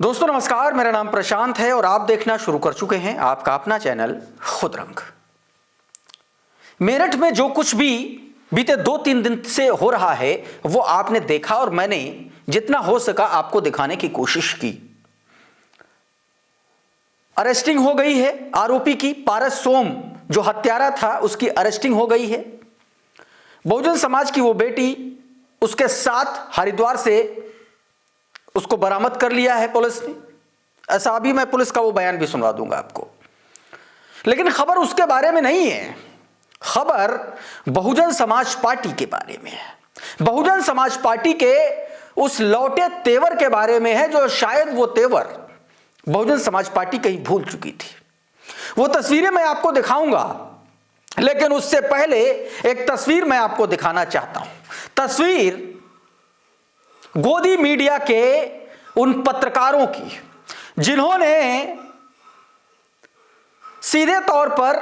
दोस्तों नमस्कार, मेरा नाम प्रशांत है और आप देखना शुरू कर चुके हैं आपका अपना चैनल खुद रंग। मेरठ में जो कुछ भी बीते 2-3 दिन से हो रहा है वो आपने देखा और मैंने जितना हो सका आपको दिखाने की कोशिश की। अरेस्टिंग हो गई है आरोपी की, पारस सोम जो हत्यारा था उसकी अरेस्टिंग हो गई है। बहुजन समाज की वो बेटी, उसके साथ हरिद्वार से उसको बरामद कर लिया है पुलिस ने। ऐसा अभी मैं पुलिस का वो बयान भी सुनवा दूंगा आपको, लेकिन खबर उसके बारे में नहीं है। खबर बहुजन समाज पार्टी के बारे में है। बहुजन समाज पार्टी के उस लौटे तेवर के बारे में है जो शायद वो तेवर बहुजन समाज पार्टी कहीं भूल चुकी थी। वो तस्वीरें मैं आपको दिखाऊंगा, लेकिन उससे पहले एक तस्वीर मैं आपको दिखाना चाहता हूं। तस्वीर गोदी मीडिया के उन पत्रकारों की जिन्होंने सीधे तौर पर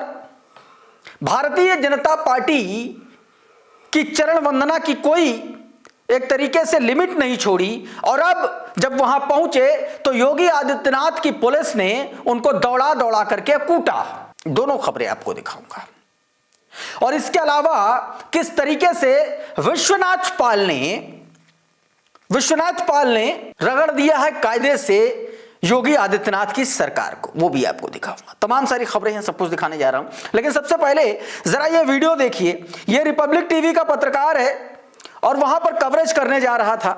भारतीय जनता पार्टी की चरण वंदना की कोई एक तरीके से लिमिट नहीं छोड़ी, और अब जब वहां पहुंचे तो योगी आदित्यनाथ की पुलिस ने उनको दौड़ा दौड़ा करके कूटा। दोनों खबरें आपको दिखाऊंगा, और इसके अलावा किस तरीके से विश्वनाथ पाल ने रगड़ दिया है कायदे से योगी आदित्यनाथ की सरकार को, वो भी आपको दिखाऊंगा। तमाम सारी खबरें हैं, सब कुछ दिखाने जा रहा हूं, लेकिन सबसे पहले जरा ये वीडियो देखिए। ये रिपब्लिक टीवी का पत्रकार है और वहां पर कवरेज करने जा रहा था।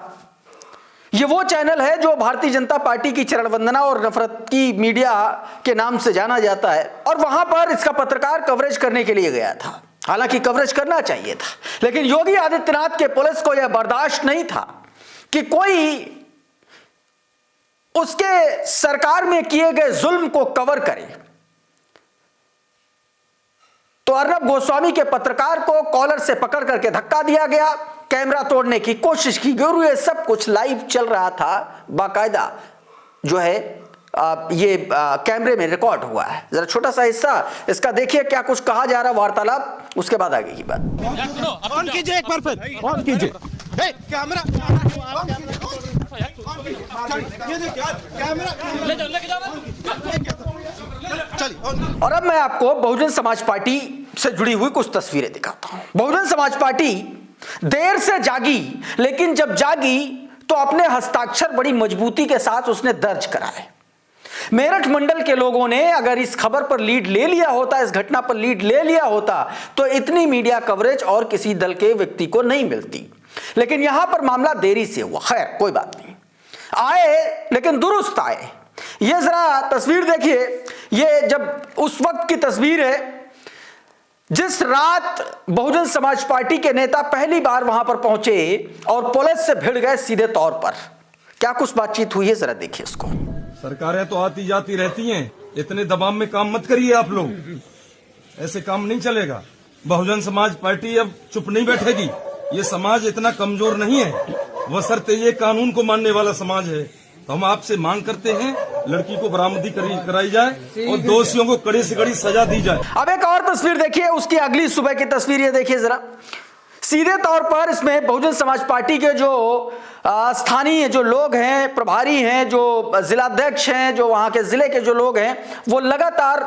ये वो चैनल है जो भारतीय जनता पार्टी की चरण वंदना और नफरत की मीडिया के नाम से जाना जाता है, और वहां पर इसका पत्रकार कवरेज करने के लिए गया था। हालांकि कवरेज करना चाहिए था, लेकिन योगी आदित्यनाथ के पुलिस को यह बर्दाश्त नहीं था कि कोई उसके सरकार में किए गए जुल्म को कवर करे। तो अर्नब गोस्वामी के पत्रकार को कॉलर से पकड़ करके धक्का दिया गया, कैमरा तोड़ने की कोशिश की गई, और ये सब कुछ लाइव चल रहा था, बाकायदा जो है ये कैमरे में रिकॉर्ड हुआ है। जरा छोटा सा हिस्सा इसका देखिए, क्या कुछ कहा जा रहा वार्तालाप, उसके बाद आगे की बात। ऑन कीजिए एक बार, फिर ऑन कीजिए कैमरा। और अब मैं आपको बहुजन समाज पार्टी से जुड़ी हुई कुछ तस्वीरें दिखाता हूं। बहुजन समाज पार्टी देर से जागी, लेकिन जब जागी तो अपने हस्ताक्षर बड़ी मजबूती के साथ उसने दर्ज कराए। मेरठ मंडल के लोगों ने अगर इस खबर पर लीड ले लिया होता, इस घटना पर लीड ले लिया होता, तो इतनी मीडिया कवरेज और किसी दल के व्यक्ति को नहीं मिलती। लेकिन यहां पर मामला देरी से हुआ। खैर कोई बात नहीं, आए लेकिन दुरुस्त आए। ये जरा तस्वीर देखिए, ये जब उस वक्त की तस्वीर है जिस रात बहुजन समाज पार्टी के नेता पहली बार वहां पर पहुंचे और पुलिस से भिड़ गए सीधे तौर पर। क्या कुछ बातचीत हुई है, जरा देखिए इसको। सरकारें तो आती जाती रहती हैं, इतने दबाव में काम मत करिए आप लोग, ऐसे काम नहीं चलेगा। बहुजन समाज पार्टी अब चुप नहीं बैठेगी। ये समाज इतना कमजोर नहीं है, बशर्ते ये कानून को मानने वाला समाज है। तो हम आपसे मांग करते हैं लड़की को बरामदी कराई जाए और दोषियों को कड़ी से कड़ी सजा दी जाए। अब एक और तस्वीर देखिए, उसकी अगली सुबह की तस्वीर ये देखिए जरा। सीधे तौर पर इसमें बहुजन समाज पार्टी के जो स्थानीय जो लोग हैं, प्रभारी हैं, जो जिलाध्यक्ष हैं, जो वहां के जिले के जो लोग हैं, वो लगातार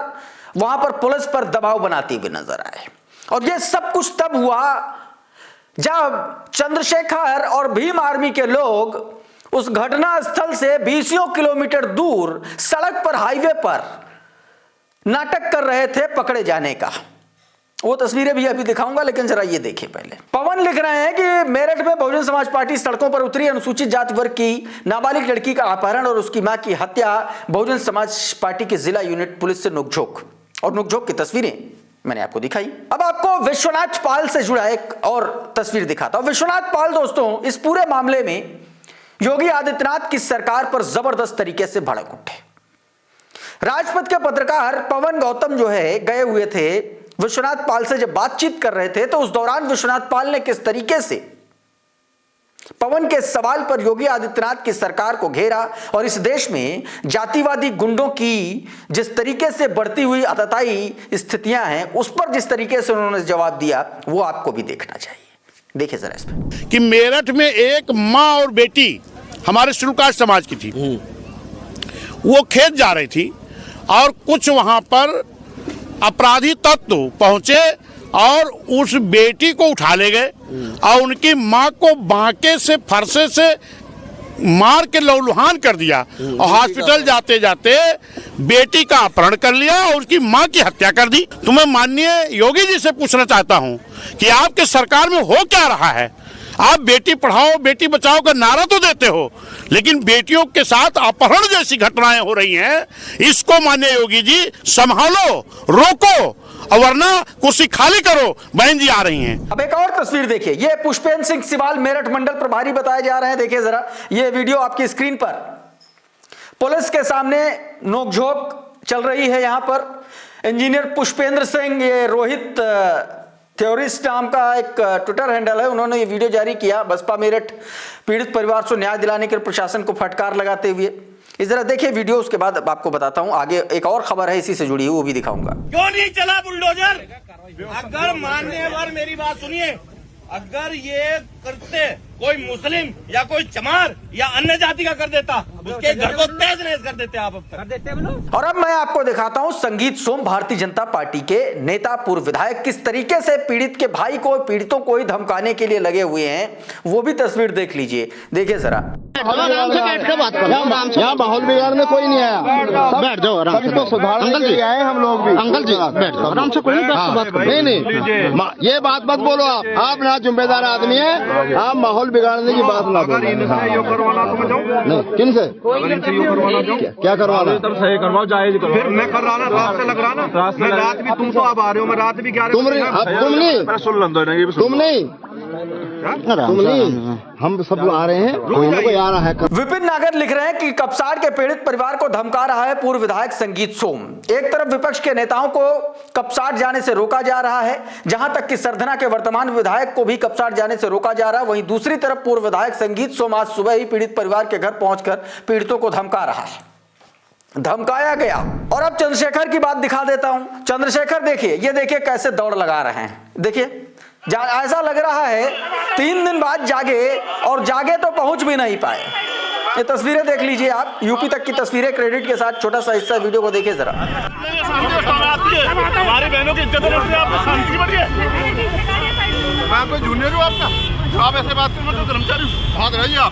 वहां पर पुलिस पर दबाव बनाते हुए नजर आए। और ये सब कुछ तब हुआ जब चंद्रशेखर और भीम आर्मी के लोग उस घटना स्थल से 20 किलोमीटर दूर सड़क पर, हाईवे पर नाटक कर रहे थे पकड़े जाने का। वो तस्वीरें भी अभी दिखाऊंगा, लेकिन जरा ये देखिए पहले। पवन लिख रहे हैं कि मेरठ में बहुजन समाज पार्टी सड़कों पर उतरी, अनुसूचित जाति वर्ग की नाबालिग लड़की का अपहरण और उसकी मां की हत्या, बहुजन समाज पार्टी की जिला यूनिट पुलिस से नोकझोंक, और नोकझोंक की तस्वीरें मैंने आपको दिखाई। अब आपको विश्वनाथ पाल से जुड़ा एक और तस्वीर दिखाता हूं। विश्वनाथ पाल दोस्तों इस पूरे मामले में योगी आदित्यनाथ की सरकार पर जबरदस्त तरीके से भड़क उठे। राजपथ के पत्रकार पवन गौतम जो है गए हुए थे विश्वनाथ पाल से, जब बातचीत कर रहे थे तो उस दौरान विश्वनाथ पाल ने किस तरीके से पवन के सवाल पर योगी आदित्यनाथ की सरकार को घेरा, और इस देश में जातिवादी गुंडों की जिस तरीके से बढ़ती हुई आतताई स्थितियां हैं, उस पर जिस तरीके से उन्होंने जवाब दिया, वो आपको भी देखना चाहिए। देखिए जरा इसमें कि मेरठ में एक माँ और बेटी हमारे शेड्यूल कास्ट समाज की थी, वो खेत जा रही थी और कुछ वहां पर अपराधी तत्व पहुंचे और उस बेटी को उठा ले गए और उनकी मां को बांके से फरसे से मार के लहूलुहान कर दिया और हॉस्पिटल जाते जाते बेटी का अपहरण कर लिया और उसकी मां की हत्या कर दी। तो मैं माननीय योगी जी से पूछना चाहता हूं कि आपके सरकार में हो क्या रहा है? आप बेटी पढ़ाओ बेटी बचाओ का नारा तो देते हो, लेकिन बेटियों के साथ अपहरण जैसी घटनाएं हो रही हैं। इसको माननीय योगी जी संभालो, रोको, और वरना कुर्सी खाली करो। बहन जी आ रही हैं। अब एक और तस्वीर देखिए, ये पुष्पेंद्र सिंह सिवाल मेरठ मंडल प्रभारी बताए जा रहे हैं। देखिए जरा ये वीडियो आपकी स्क्रीन पर। पुलिस के सामने नोकझोंक चल रही है। यहां पर इंजीनियर पुष्पेंद्र सिंह, ये रोहित थ्योरिस्ट नाम का एक ट्विटर हैंडल है, उन्होंने ये वीडियो जारी किया बसपा मेरठ पीड़ित परिवार को न्याय दिलाने के प्रशासन को फटकार लगाते हुए। इस तरह देखिए वीडियो, उसके बाद आपको बताता हूं आगे एक और खबर है इसी से जुड़ी हुई, वो भी दिखाऊंगा। क्यों नहीं चला बुलडोजर? अगर मान्यवर मेरी बात सुनिए, अगर ये करते कोई मुस्लिम या कोई चमार या अन्य जाति का कर देता, उसके घर को तहस नहस कर देते आप। अब तक कर देते। और अब मैं आपको दिखाता हूं संगीत सोम, भारतीय जनता पार्टी के नेता, पूर्व विधायक, किस तरीके से पीड़ित के भाई को, पीड़ितों को ही धमकाने के लिए लगे हुए हैं। वो भी तस्वीर देख लीजिए। देखिए जरा। आराम से बैठ के बात करो। यहाँ माहौल बिगाड़ने कोई नहीं आया। बैठ जाओ आराम से। तो सुधारने के लिए आए हम लोग भी। अंकल जी बैठ जाओ आराम से, कोई बात करो। नहीं ये बात मत बोलो आप ना जिम्मेदार आदमी है। आप माहौल बिगाड़ने की बात ना करो। नहीं किन से क्या करवाना? सही करवाओ, जायज करो। फिर मैं कर रहा ना, रात से लग रहा ना। मैं रात भी तुम तो अब आ रहे हो, मैं रात भी क्या तुम नहीं, हम सब आ रहे हैं, कोई आ रहा है। विपिन नागर लिख रहे हैं कि कपसाड़ के पीड़ित परिवार को धमका रहा है पूर्व विधायक संगीत सोम। एक तरफ विपक्ष के नेताओं को कपसाड़ जाने से रोका जा रहा है, जहां तक कि सरधना के वर्तमान विधायक को भी कपसाड़ जाने से रोका जा रहा है, वहीं दूसरी तरफ पूर्व विधायक संगीत सोम आज सुबह ही पीड़ित परिवार के घर पहुंचकर पीड़ितों को धमका रहा है, धमकाया गया। और अब चंद्रशेखर की बात दिखा देता हूं। चंद्रशेखर देखिए, ये देखिए कैसे दौड़ लगा रहे हैं। देखिए ऐसा लग रहा है 3 दिन बाद जागे, और जागे तो पहुंच भी नहीं पाए। ये तस्वीरें देख लीजिए आप, यूपी तक की तस्वीरें क्रेडिट के साथ। छोटा सा हिस्सा वीडियो को देखिए जरा। हमारी बहनों की इज्जत मैं आपको जूनियर हूँ आपका, आप ऐसे बात करो तो कर्मचारी भाग रही आप।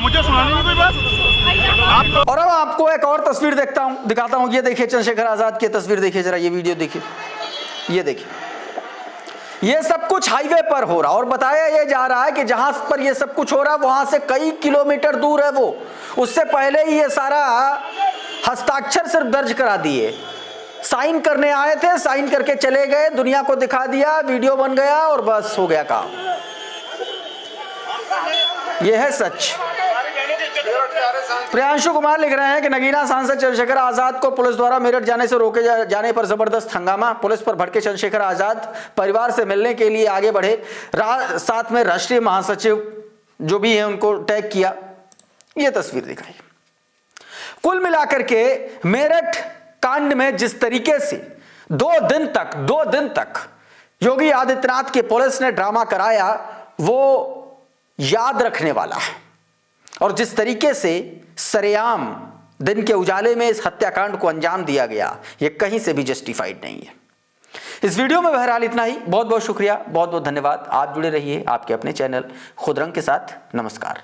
मुझे सुनाने की कोई बात। और अब आपको एक और तस्वीर दिखाता हूं। ये देखिए चंद्रशेखर आजाद की तस्वीर देखिए जरा, ये वीडियो देखिए। ये देखिए ये सब कुछ हाईवे पर हो रहा, और बताया ये जा रहा है कि जहां पर ये सब कुछ हो रहा वहां से कई किलोमीटर दूर है वो। उससे पहले ही ये सारा हस्ताक्षर सिर्फ दर्ज करा दिए, साइन करने आए थे, साइन करके चले गए, दुनिया को दिखा दिया, वीडियो बन गया और बस हो गया काम। यह है सच। प्रियांशु कुमार लिख रहे हैं कि नगीना सांसद चंद्रशेखर आजाद को पुलिस द्वारा मेरठ जाने से रोके जाने पर जबरदस्त हंगामा। पुलिस पर भड़के चंद्रशेखर आजाद परिवार से मिलने के लिए आगे बढ़े, साथ में राष्ट्रीय महासचिव जो भी है उनको टैग किया। यह तस्वीर दिखाई। कुल मिलाकर के मेरठ कांड में जिस तरीके से 2 दिन तक योगी आदित्यनाथ की पुलिस ने ड्रामा कराया, वो याद रखने वाला है। और जिस तरीके से सरेआम दिन के उजाले में इस हत्याकांड को अंजाम दिया गया, यह कहीं से भी जस्टिफाइड नहीं है। इस वीडियो में बहरहाल इतना ही। बहुत बहुत शुक्रिया, बहुत बहुत धन्यवाद। आप जुड़े रहिए आपके अपने चैनल खुदरंग के साथ। नमस्कार।